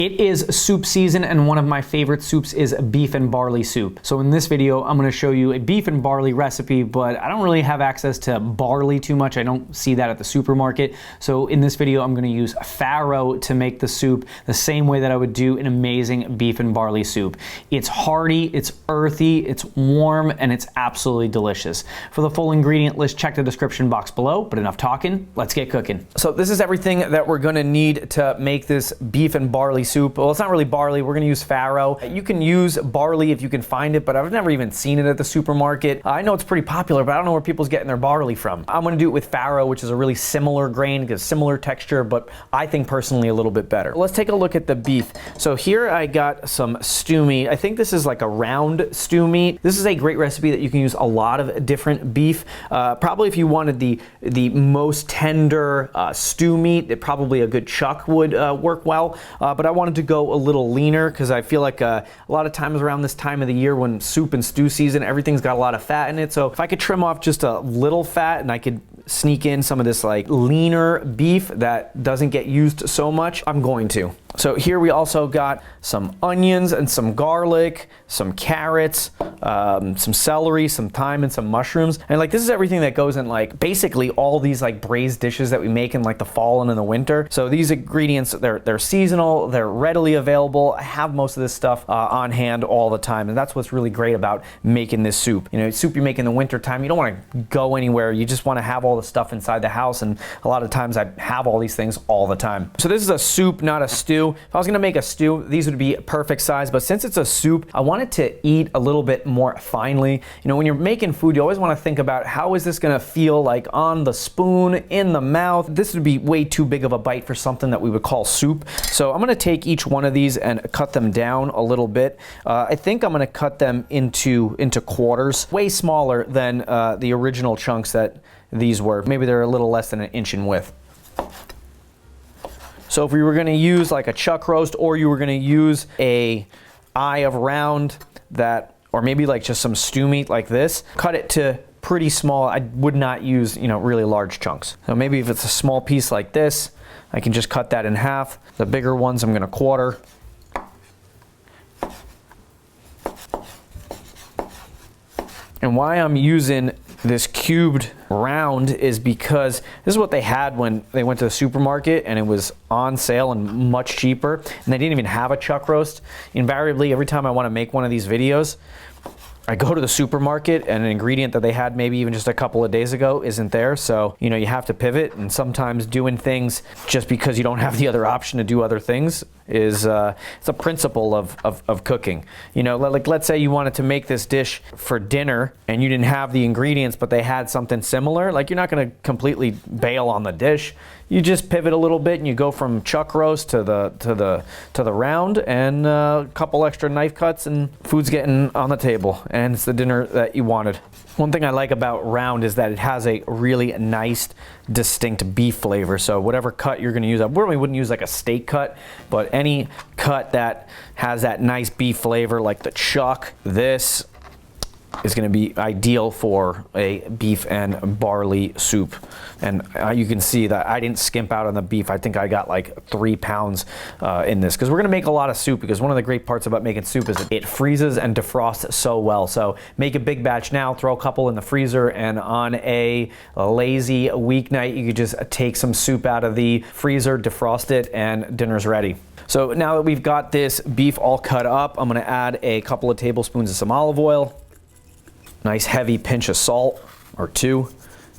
It is soup season, and one of my favorite soups is beef and barley soup. So in this video, I'm gonna show you a beef and barley recipe, but I don't really have access to barley too much. I don't see that at the supermarket. So in this video, I'm gonna use farro to make the soup the same way that I would do an amazing beef and barley soup. It's hearty, it's earthy, it's warm, and it's absolutely delicious. For the full ingredient list, check the description box below, but enough talking, let's get cooking. So this is everything that we're gonna need to make this beef and barley soup. Well, it's not really barley, we're gonna use farro. You can use barley if you can find it, but I've never even seen it at the supermarket. I know it's pretty popular, but I don't know where people's getting their barley from. I'm gonna do it with farro, which is a really similar grain, gives similar texture, but I think personally a little bit better. Let's take a look at the beef. So here I got some stew meat. I think this is like a round stew meat. This is a great recipe that you can use a lot of different beef. Probably if you wanted the most tender stew meat, probably a good chuck would work well, but I wanted to go a little leaner because I feel like a lot of times around this time of the year when soup and stew season, everything's got a lot of fat in it. So if I could trim off just a little fat and I could sneak in some of this like leaner beef that doesn't get used so much, I'm going to. So here we also got some onions and some garlic, some carrots, some celery, some thyme, and some mushrooms. And like this is everything that goes in like basically all these like braised dishes that we make in like the fall and in the winter. So these ingredients, they're seasonal, they're readily available. I have most of this stuff on hand all the time, and that's what's really great about making this soup. You know, soup you make in the winter time, you don't want to go anywhere. You just want to have all the stuff inside the house, and a lot of times I have all these things all the time. So this is a soup, not a stew. If I was gonna make a stew, these would be perfect size, but since it's a soup, I want it to eat a little bit more finely. You know, when you're making food, you always wanna think about how is this gonna feel like on the spoon, in the mouth. This would be way too big of a bite for something that we would call soup. So I'm gonna take each one of these and cut them down a little bit. I think I'm gonna cut them into quarters, way smaller than the original chunks that these were. Maybe they're a little less than an inch in width. So if we were gonna use like a chuck roast, or you were gonna use a eye of round that, or maybe like just some stew meat like this, cut it to pretty small. I would not use, you know, really large chunks. So maybe if it's a small piece like this, I can just cut that in half. The bigger ones I'm gonna quarter. And why I'm using this cubed round is because this is what they had when they went to the supermarket and it was on sale and much cheaper, and they didn't even have a chuck roast. Invariably, every time I want to make one of these videos, I go to the supermarket and an ingredient that they had maybe even just a couple of days ago isn't there. So, you know, you have to pivot, and sometimes doing things just because you don't have the other option to do other things is it's a principle of cooking. You know, like let's say you wanted to make this dish for dinner and you didn't have the ingredients, but they had something similar. Like, you're not going to completely bail on the dish. You just pivot a little bit and you go from chuck roast to the round, and a couple extra knife cuts, and food's getting on the table, and it's the dinner that you wanted. One thing I like about round is that it has a really nice, distinct beef flavor. So whatever cut you're gonna use, I probably wouldn't use like a steak cut, but any cut that has that nice beef flavor, like the chuck, this is going to be ideal for a beef and barley soup. And you can see that I didn't skimp out on the beef. I think I got like 3 pounds in this, because we're going to make a lot of soup, because one of the great parts about making soup is it freezes and defrosts so well. So make a big batch now, throw a couple in the freezer, and on a lazy weeknight, you could just take some soup out of the freezer, defrost it, and dinner's ready. So now that we've got this beef all cut up, I'm going to add a couple of tablespoons of some olive oil. Nice heavy pinch of salt, or 2.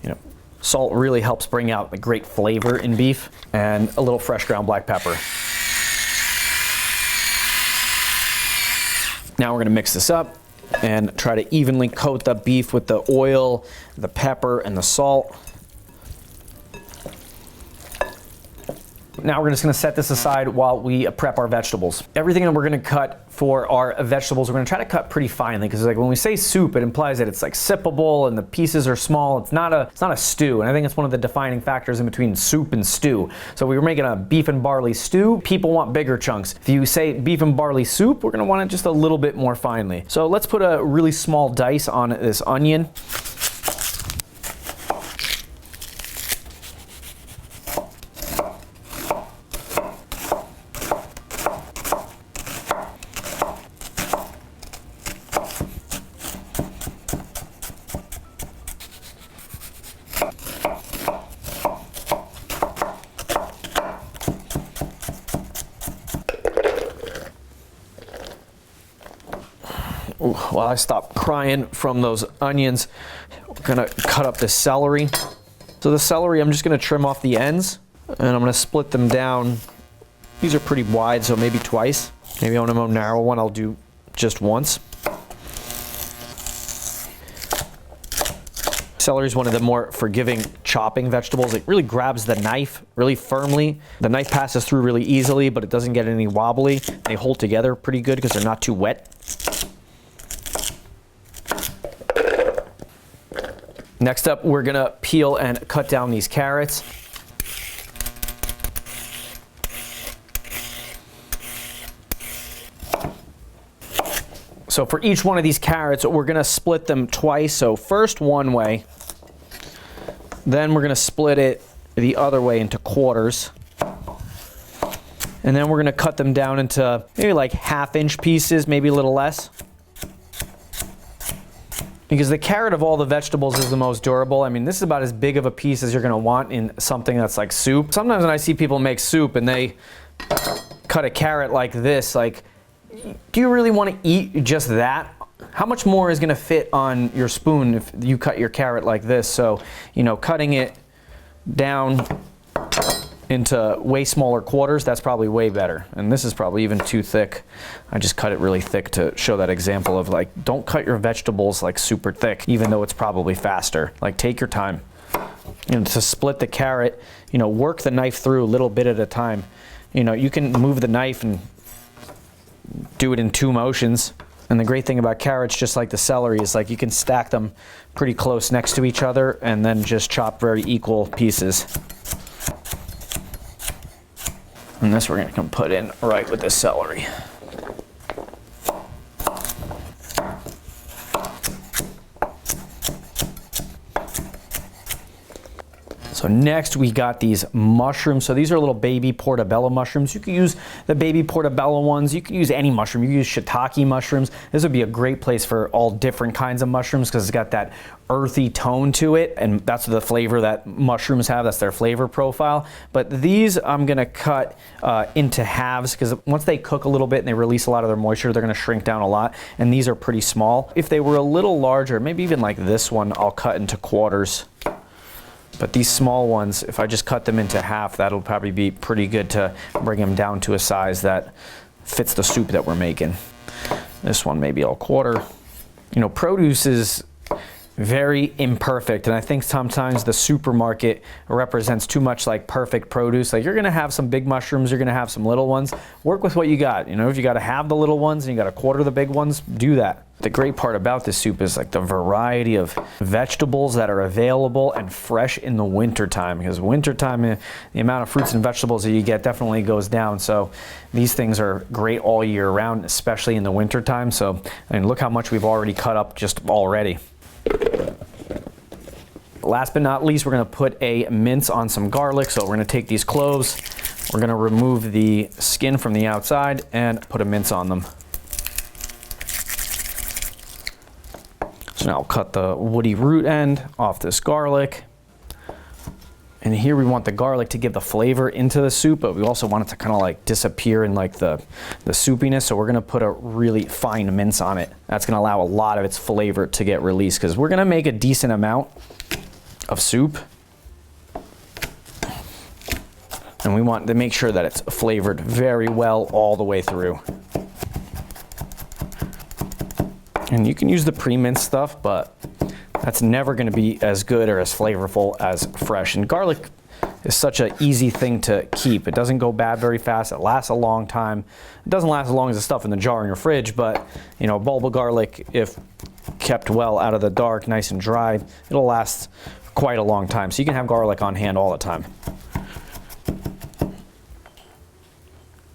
You know, salt really helps bring out the great flavor in beef, and a little fresh ground black pepper. Now we're gonna mix this up and try to evenly coat the beef with the oil, the pepper, and the salt. Now we're just gonna set this aside while we prep our vegetables. Everything that we're gonna cut for our vegetables, we're gonna try to cut pretty finely, because like when we say soup, it implies that it's like sippable and the pieces are small. It's not a stew, and I think it's one of the defining factors in between soup and stew. So we were making a beef and barley stew. People want bigger chunks. If you say beef and barley soup, we're gonna want it just a little bit more finely. So let's put a really small dice on this onion. While I stop crying from those onions, we're gonna cut up the celery. So the celery, I'm just gonna trim off the ends, and I'm gonna split them down. These are pretty wide, so maybe twice. Maybe on a more narrow one, I'll do just once. Celery is one of the more forgiving chopping vegetables. It really grabs the knife really firmly. The knife passes through really easily, but it doesn't get any wobbly. They hold together pretty good because they're not too wet. Next up, we're gonna peel and cut down these carrots. So for each one of these carrots, we're gonna split them twice. So first one way, then we're gonna split it the other way into quarters. And then we're gonna cut them down into maybe like 1/2-inch pieces, maybe a little less. Because the carrot of all the vegetables is the most durable. I mean, this is about as big of a piece as you're gonna want in something that's like soup. Sometimes when I see people make soup and they cut a carrot like this, like, do you really want to eat just that? How much more is going to fit on your spoon if you cut your carrot like this? So, you know, cutting it down into way smaller quarters, that's probably way better. And this is probably even too thick. I just cut it really thick to show that example of like, don't cut your vegetables like super thick, even though it's probably faster. Like, take your time. You know, to split the carrot, you know, work the knife through a little bit at a time. You know, you can move the knife and do it in 2 motions. And the great thing about carrots, just like the celery, is like you can stack them pretty close next to each other and then just chop very equal pieces. And this we're gonna come put in right with the celery. So next we got these mushrooms. So these are little baby portobello mushrooms. You can use the baby portobello ones. You can use any mushroom. You can use shiitake mushrooms. This would be a great place for all different kinds of mushrooms because it's got that earthy tone to it, and that's the flavor that mushrooms have. That's their flavor profile. But these I'm gonna cut into halves because once they cook a little bit and they release a lot of their moisture, they're gonna shrink down a lot. And these are pretty small. If they were a little larger, maybe even like this one, I'll cut into quarters. But these small ones, if I just cut them into half, that'll probably be pretty good to bring them down to a size that fits the soup that we're making. This one maybe I'll quarter. You know, produce is very imperfect, and I think sometimes the supermarket represents too much like perfect produce. Like, you're gonna have some big mushrooms, you're gonna have some little ones. Work with what you got. You know, if you gotta have the little ones and you gotta quarter the big ones, do that. The great part about this soup is like the variety of vegetables that are available and fresh in the winter time, because winter time, the amount of fruits and vegetables that you get definitely goes down. So these things are great all year round, especially in the winter time. So, I mean, look how much we've already cut up just already. Last but not least, we're gonna put a mince on some garlic. So we're gonna take these cloves, we're gonna remove the skin from the outside and put a mince on them. So now I'll cut the woody root end off this garlic. And here we want the garlic to give the flavor into the soup, but we also want it to kind of like disappear in like the soupiness. So we're gonna put a really fine mince on it. That's gonna allow a lot of its flavor to get released because we're gonna make a decent amount of soup. And we want to make sure that it's flavored very well all the way through. And you can use the pre-minced stuff, but that's never gonna be as good or as flavorful as fresh. And garlic is such an easy thing to keep. It doesn't go bad very fast. It lasts a long time. It doesn't last as long as the stuff in the jar in your fridge, but you know, a bulb of garlic, if kept well out of the dark, nice and dry, it'll last quite a long time. So you can have garlic on hand all the time.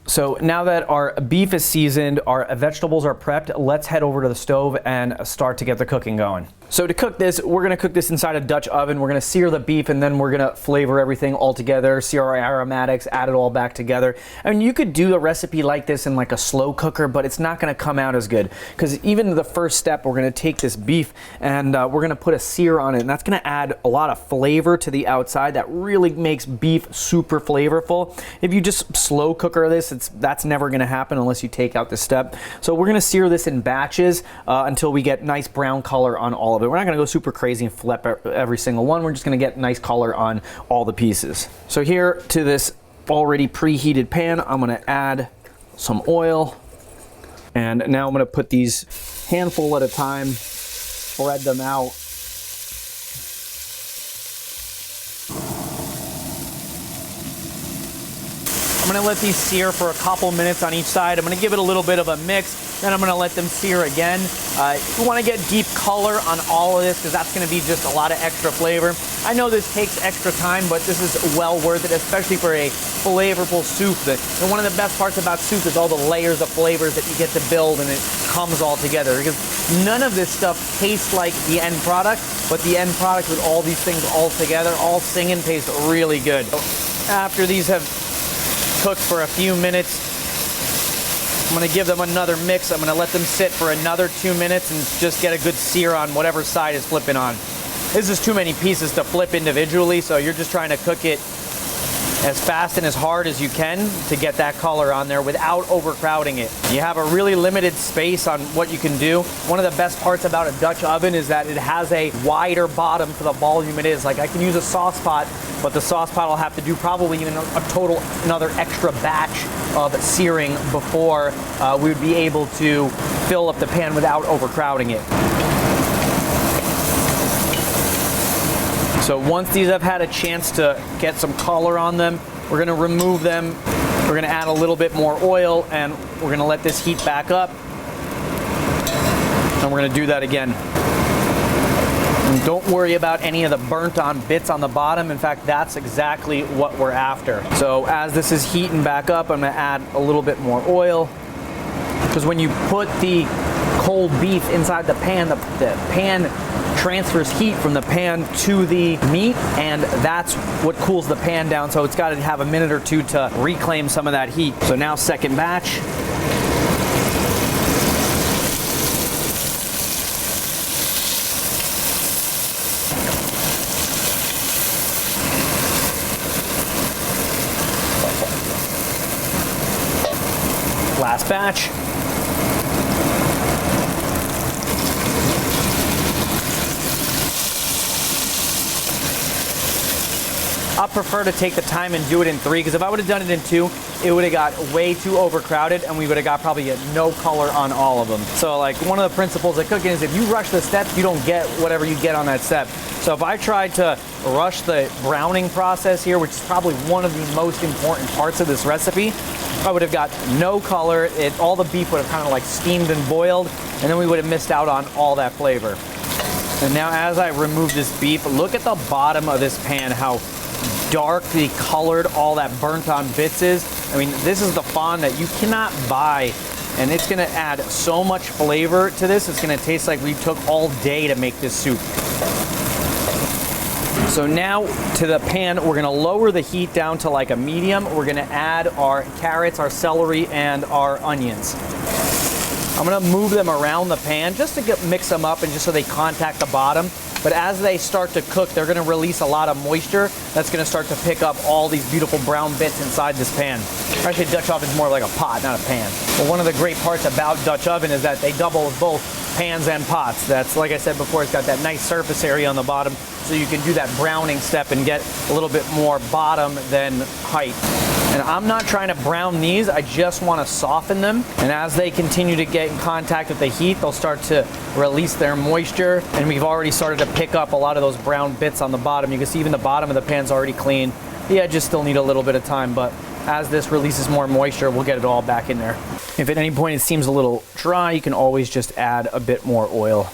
So now that our beef is seasoned, our vegetables are prepped, let's head over to the stove and start to get the cooking going. So to cook this, we're gonna cook this inside a Dutch oven. We're gonna sear the beef and then we're gonna flavor everything all together, sear our aromatics, add it all back together. I mean, you could do a recipe like this in like a slow cooker, but it's not gonna come out as good. Because even the first step, we're gonna take this beef and we're gonna put a sear on it, and that's gonna add a lot of flavor to the outside that really makes beef super flavorful. If you just slow cooker this, that's never gonna happen unless you take out this step. So we're gonna sear this in batches until we get nice brown color on all of it. We're not gonna go super crazy and flip every single one. We're just gonna get nice color on all the pieces. So here to this already preheated pan, I'm gonna add some oil. And now I'm gonna put these handful at a time, spread them out. I'm gonna let these sear for a couple minutes on each side. I'm gonna give it a little bit of a mix, then I'm gonna let them sear again. You wanna get deep color on all of this because that's gonna be just a lot of extra flavor. I know this takes extra time, but this is well worth it, especially for a flavorful soup. And one of the best parts about soup is all the layers of flavors that you get to build and it comes all together. Because none of this stuff tastes like the end product, but the end product with all these things all together, all sing and taste really good. After these have cooked for a few minutes, I'm gonna give them another mix. I'm gonna let them sit for another 2 minutes and just get a good sear on whatever side is flipping on. This is too many pieces to flip individually, so you're just trying to cook it as fast and as hard as you can to get that color on there without overcrowding it. You have a really limited space on what you can do. One of the best parts about a Dutch oven is that it has a wider bottom for the volume it is. Like I can use a sauce pot, but the sauce pot will have to do probably even another extra batch of searing before we would be able to fill up the pan without overcrowding it. So once these have had a chance to get some color on them, we're gonna remove them. We're gonna add a little bit more oil and we're gonna let this heat back up. And we're gonna do that again. And don't worry about any of the burnt on bits on the bottom. In fact, that's exactly what we're after. So as this is heating back up, I'm gonna add a little bit more oil. Because when you put the cold beef inside the pan transfers heat from the pan to the meat, and that's what cools the pan down, so it's got to have a minute or two to reclaim some of that heat. So now second batch. Last batch. I prefer to take the time and do it in 3, because if I would have done it in 2, it would have got way too overcrowded and we would have got probably no color on all of them. So like one of the principles of cooking is if you rush the steps, you don't get whatever you get on that step. So if I tried to rush the browning process here, which is probably one of the most important parts of this recipe, I would have got no color. All the beef would have kind of like steamed and boiled, and then we would have missed out on all that flavor. And now as I remove this beef, look at the bottom of this pan, how darkly colored all that burnt on bits is. I mean, this is the fond that you cannot buy, and it's gonna add so much flavor to this. It's gonna taste like we took all day to make this soup. So now to the pan, we're gonna lower the heat down to like a medium. We're gonna add our carrots, our celery, and our onions. I'm gonna move them around the pan just to mix them up and just so they contact the bottom. But as they start to cook, they're gonna release a lot of moisture that's gonna start to pick up all these beautiful brown bits inside this pan. Actually, Dutch oven is more like a pot, not a pan. But one of the great parts about Dutch oven is that they double as both pans and pots. That's, like I said before, it's got that nice surface area on the bottom, so you can do that browning step and get a little bit more bottom than height. And I'm not trying to brown these, I just want to soften them. And as they continue to get in contact with the heat, they'll start to release their moisture. And we've already started to pick up a lot of those brown bits on the bottom. You can see even the bottom of the pan's already clean. The edges still need a little bit of time, but as this releases more moisture, we'll get it all back in there. If at any point it seems a little dry, you can always just add a bit more oil.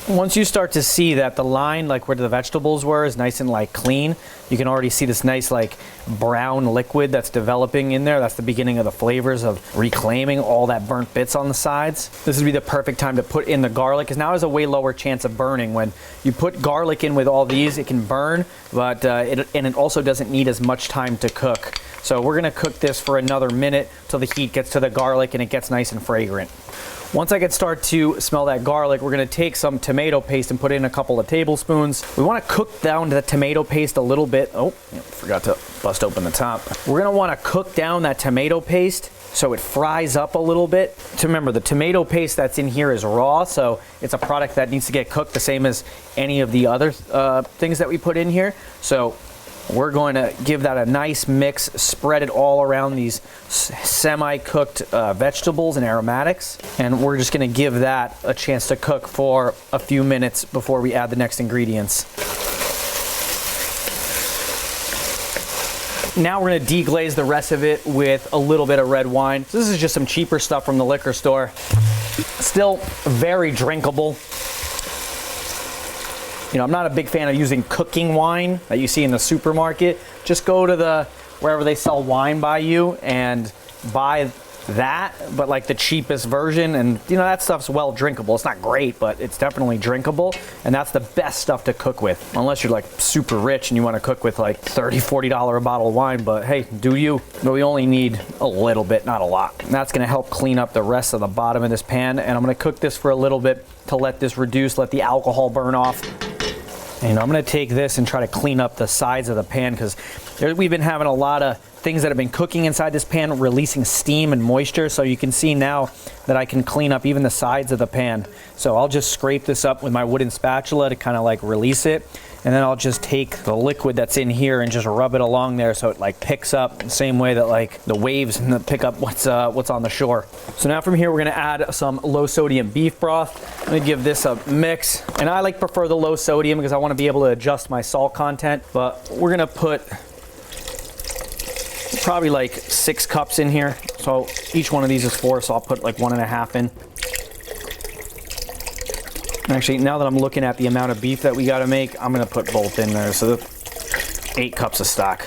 Once you start to see that the line, like where the vegetables were, is nice and like clean, you can already see this nice like brown liquid that's developing in there. That's the beginning of the flavors of reclaiming all that burnt bits on the sides. This would be the perfect time to put in the garlic, because now there's a way lower chance of burning. When you put garlic in with all these, it can burn, but it also doesn't need as much time to cook. So we're gonna cook this for another minute till the heat gets to the garlic and it gets nice and fragrant. Once I start to smell that garlic, we're gonna take some tomato paste and put in a couple of tablespoons. We wanna cook down the tomato paste a little bit. Oh, forgot to bust open the top. We're gonna wanna cook down that tomato paste so it fries up a little bit. To remember, the tomato paste that's in here is raw, so it's a product that needs to get cooked the same as any of the other things that we put in here. So we're going to give that a nice mix, spread it all around these semi-cooked vegetables and aromatics. And we're just going to give that a chance to cook for a few minutes before we add the next ingredients. Now we're going to deglaze the rest of it with a little bit of red wine. So this is just some cheaper stuff from the liquor store. Still very drinkable. You know, I'm not a big fan of using cooking wine that you see in the supermarket. Just go to wherever they sell wine by you and buy that, but like the cheapest version. And you know, that stuff's well drinkable. It's not great, but it's definitely drinkable. And that's the best stuff to cook with. Unless you're like super rich and you want to cook with like $30, $40 a bottle of wine, but hey, do you. But we only need a little bit, not a lot. And that's gonna help clean up the rest of the bottom of this pan. And I'm gonna cook this for a little bit to let this reduce, let the alcohol burn off. And I'm gonna take this and try to clean up the sides of the pan, because we've been having a lot of things that have been cooking inside this pan, releasing steam and moisture. So you can see now that I can clean up even the sides of the pan. So I'll just scrape this up with my wooden spatula to kind of like release it. And then I'll just take the liquid that's in here and just rub it along there so it like picks up the same way that like the waves pick up what's on the shore. So now from here, we're gonna add some low sodium beef broth. I'm gonna give this a mix. And I prefer the low sodium because I wanna be able to adjust my salt content, but we're gonna put probably like 6 cups in here. So each one of these is 4, so I'll put like 1.5 in. Actually, now that I'm looking at the amount of beef that we got to make, I'm going to put both in there. So 8 cups of stock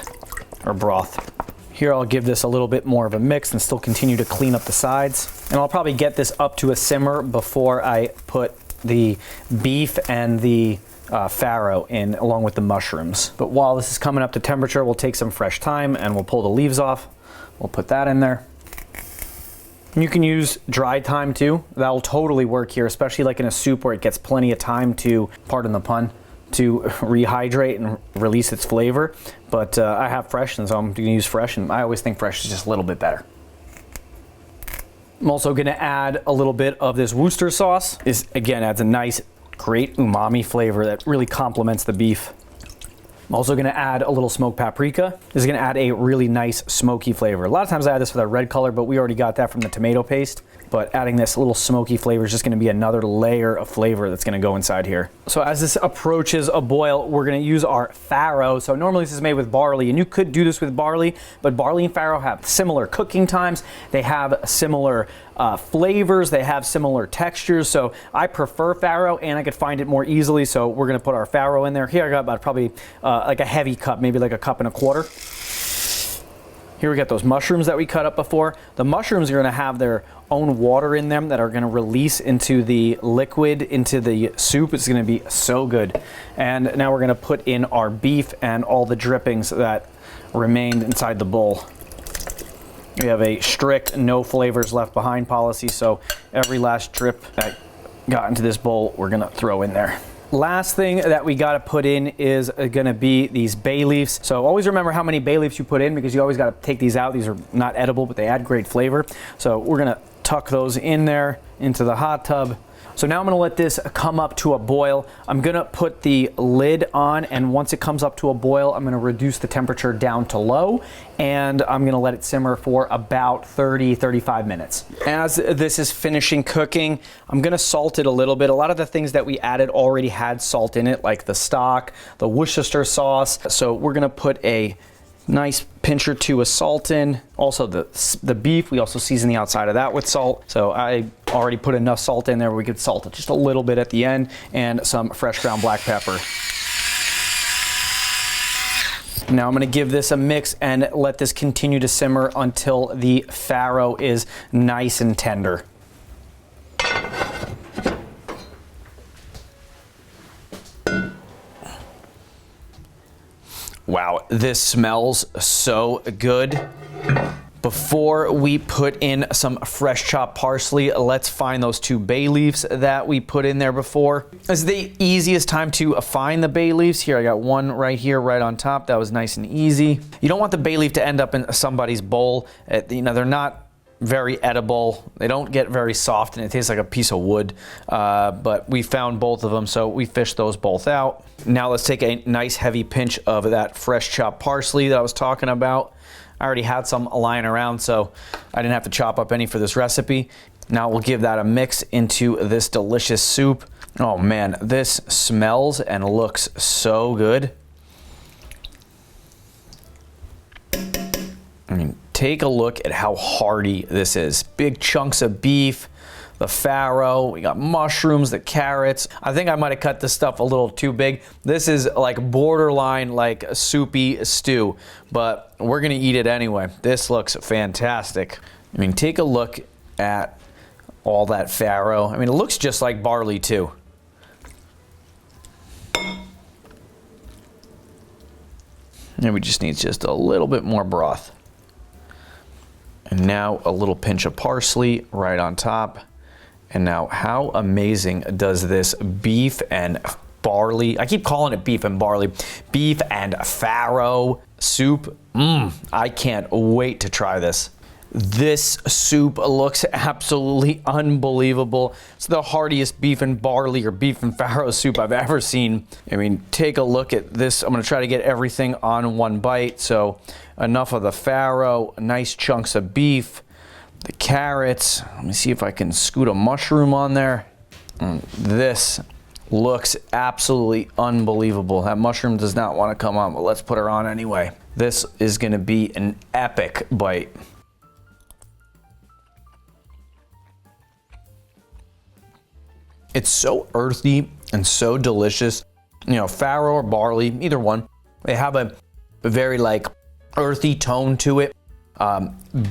or broth. Here I'll give this a little bit more of a mix and still continue to clean up the sides. And I'll probably get this up to a simmer before I put the beef and the farro in along with the mushrooms. But while this is coming up to temperature, we'll take some fresh thyme and we'll pull the leaves off. We'll put that in there. You can use dried thyme too. That'll totally work here, especially like in a soup where it gets plenty of time to, pardon the pun, to rehydrate and release its flavor. But I have fresh, and so I'm gonna use fresh, and I always think fresh is just a little bit better. I'm also gonna add a little bit of this Worcester sauce. This again adds a nice, great umami flavor that really complements the beef. I'm also gonna add a little smoked paprika. This is gonna add a really nice smoky flavor. A lot of times I add this for the red color, but we already got that from the tomato paste. But adding this little smoky flavor is just gonna be another layer of flavor that's gonna go inside here. So as this approaches a boil, we're gonna use our farro. So normally this is made with barley, and you could do this with barley, but barley and farro have similar cooking times. They have similar flavors, they have similar textures. So I prefer farro, and I could find it more easily. So we're gonna put our farro in there. Here I got about probably like a heavy cup, maybe like 1.25 cups. Here we got those mushrooms that we cut up before. The mushrooms are gonna have their own water in them that are gonna release into the liquid, into the soup. It's gonna be so good. And now we're gonna put in our beef and all the drippings that remained inside the bowl. We have a strict no flavors left behind policy, so every last drip that got into this bowl, we're gonna throw in there. Last thing that we got to put in is gonna be these bay leaves. So always remember how many bay leaves you put in, because you always got to take these out. These are not edible, but they add great flavor. So we're gonna tuck those in there into the hot tub. So now I'm gonna let this come up to a boil. I'm gonna put the lid on, and once it comes up to a boil, I'm gonna reduce the temperature down to low, and I'm gonna let it simmer for about 30-35 minutes. As this is finishing cooking, I'm gonna salt it a little bit. A lot of the things that we added already had salt in it, like the stock, the Worcester sauce. So we're gonna put a Nice pinch or two of salt in. Also the beef, we also season the outside of that with salt. So I already put enough salt in there. We could salt it just a little bit at the end, and some fresh ground black pepper. Now I'm gonna give this a mix and let this continue to simmer until the farro is nice and tender. Wow, this smells so good. Before we put in some fresh chopped parsley, let's find those 2 bay leaves that we put in there before. This is the easiest time to find the bay leaves. Here, I got one right here, right on top. That was nice and easy. You don't want the bay leaf to end up in somebody's bowl. You know, they're not very edible. They don't get very soft, and it tastes like a piece of wood. But we found both of them, so we fished those both out. Now let's take a nice heavy pinch of that fresh chopped parsley that I was talking about. I already had some lying around, so I didn't have to chop up any for this recipe. Now we'll give that a mix into this delicious soup. Oh man, this smells and looks so good. I mean, take a look at how hearty this is. Big chunks of beef, the farro, we got mushrooms, the carrots. I think I might have cut this stuff a little too big. This is like borderline like a soupy stew, but we're gonna eat it anyway. This looks fantastic. I mean, take a look at all that farro. I mean, it looks just like barley too. And we just need just a little bit more broth. And now a little pinch of parsley right on top. And now how amazing does this beef and barley, I keep calling it beef and barley, beef and farro soup. I can't wait to try this. This soup looks absolutely unbelievable. It's the heartiest beef and barley or beef and farro soup I've ever seen. I mean, take a look at this. I'm gonna try to get everything on one bite. So enough of the farro, nice chunks of beef, the carrots. Let me see if I can scoot a mushroom on there. This looks absolutely unbelievable. That mushroom does not want to come on, but let's put her on anyway. This is gonna be an epic bite. It's so earthy and so delicious. You know, farro or barley, either one. They have a very like earthy tone to it.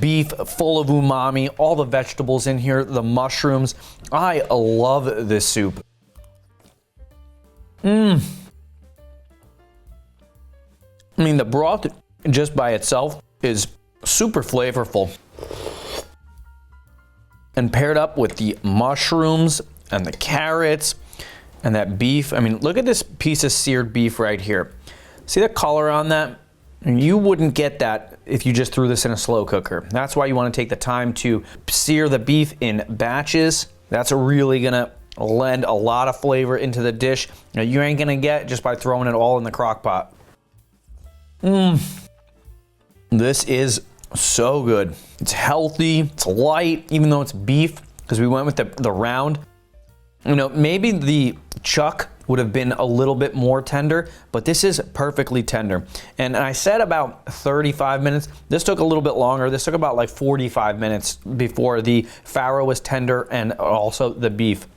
Beef full of umami, all the vegetables in here, the mushrooms. I love this soup. I mean, the broth just by itself is super flavorful. And paired up with the mushrooms and the carrots and that beef. I mean, look at this piece of seared beef right here. See the color on that? And you wouldn't get that if you just threw this in a slow cooker. That's why you want to take the time to sear the beef in batches. That's really gonna lend a lot of flavor into the dish. Now, you ain't gonna get just by throwing it all in the crock pot. This is so good. It's healthy, it's light, even though it's beef, because we went with the round. You know, maybe the chuck would have been a little bit more tender, but this is perfectly tender. And I said about 35 minutes. This took a little bit longer. This took about like 45 minutes before the farro was tender and also the beef.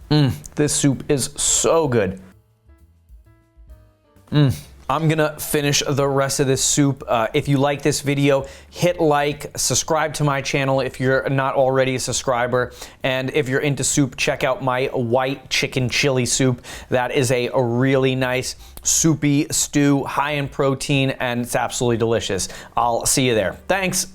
This soup is so good. I'm gonna finish the rest of this soup. If you like this video, hit like, subscribe to my channel if you're not already a subscriber. And if you're into soup, check out my white chicken chili soup. That is a really nice soupy stew, high in protein, and it's absolutely delicious. I'll see you there. Thanks.